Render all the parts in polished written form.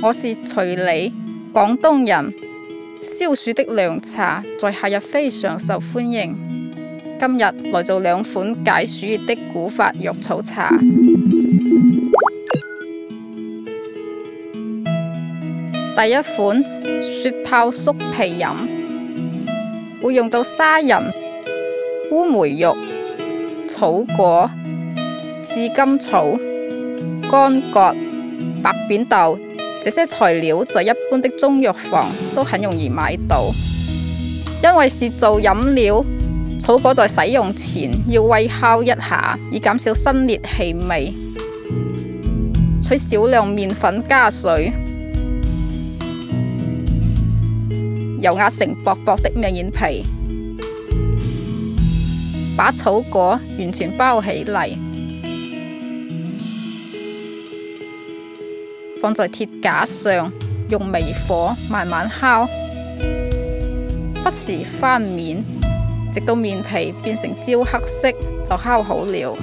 我是徐李，廣東人。消暑的涼茶在夏日非常受歡迎。今日來做兩款解暑熱的古法藥草茶。第一款雪泡粟皮飲，會用到砂仁、烏梅肉、草果、至甘草、乾葛、白扁豆。這些材料在一般的中藥房都很容易買到。因為是做飲料，草果在使用前要煨烤一下，以減少辛烈氣味。取少量麵粉加水，揉壓成薄薄的麵皮，把草果完全包起嚟，放在鐵架上，用微火慢慢烤，不時翻面，直到麵皮變成焦黑色就烤好了。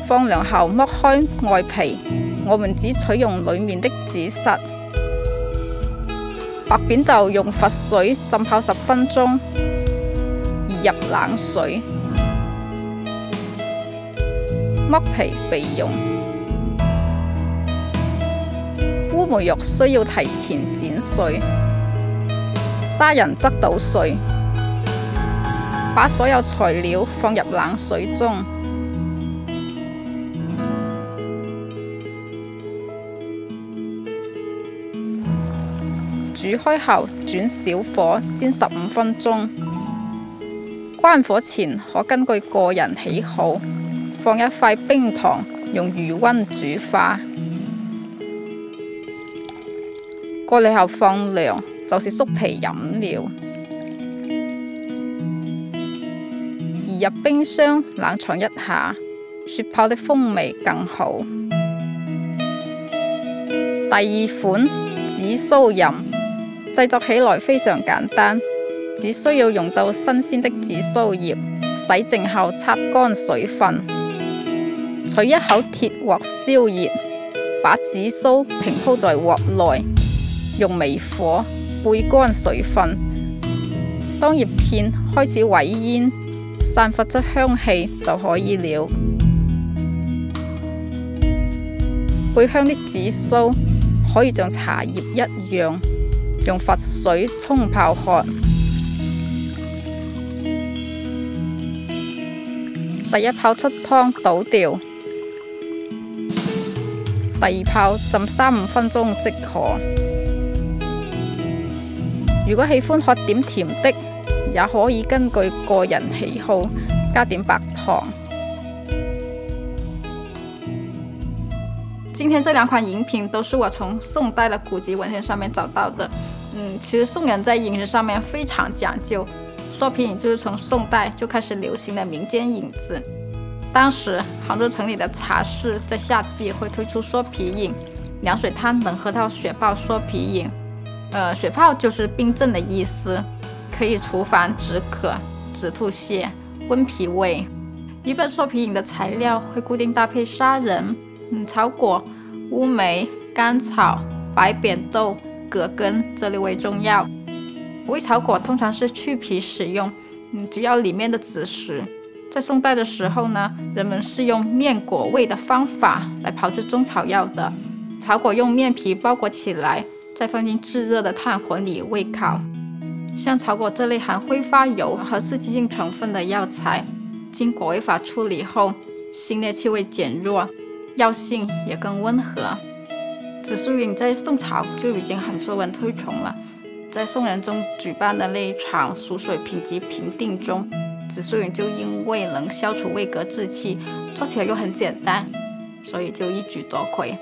放涼後剝開外皮，我們只取用裡面的籽實。白扁豆用沸水浸泡10分鐘，移入冷水，剝皮備用。烏梅肉需要提前剪碎，砂仁則搗碎，把所有材料放入冷水中，煮開後轉小火煎15分鐘。關火前可根據個人喜好，放一塊冰糖，用餘溫煮化。過濾後放涼，就是粟皮飲料。移入冰箱冷藏一下，雪泡的風味更好。第二款紫蘇飲，製作起來非常簡單，只需要用到新鮮的紫蘇葉，洗淨後擦乾水分，取一口鐵鑊燒熱，把紫蘇平鋪在鑊內。用微火煨乾水分，當葉片開始萎煙，散發出香氣就可以了。煨香的紫蘇可以像茶葉一樣，用沸水沖泡喝。第一泡出湯倒掉，第二泡浸3-5分鐘即可。如果喜歡喝點甜的，也可以根據個人喜好加點白糖。今天這兩款飲品都是我從宋代的古籍文獻上面找到的。其實宋人在飲食上面非常講究，說皮飲就是從宋代就開始流行的民間飲子。當時杭州城裡的茶室在夏季會推出說皮飲，涼水湯能喝到雪泡說皮飲。雪泡就是冰鎮的意思，可以除煩止渴、止吐瀉、温脾胃。一份说皮饮的材料会固定搭配砂仁、草果、乌梅、甘草、白扁豆、葛根这类为中药。煨草果通常是去皮使用，只要里面的籽实。在宋代的时候呢，人们是用面果煨的方法来炮制中草药的。草果用面皮包裹起来，再放进炙热的炭火里煨烤。像草果这类含挥发油和刺激性成分的药材，经果煨法处理后，辛烈气味减弱，药性也更温和。紫苏饮在宋朝就已经很受人推崇了。在宋仁宗举办的那一场蜀水品级评定中，紫苏饮就因为能消除胃嗝滞气，做起来又很简单，所以就一举夺魁。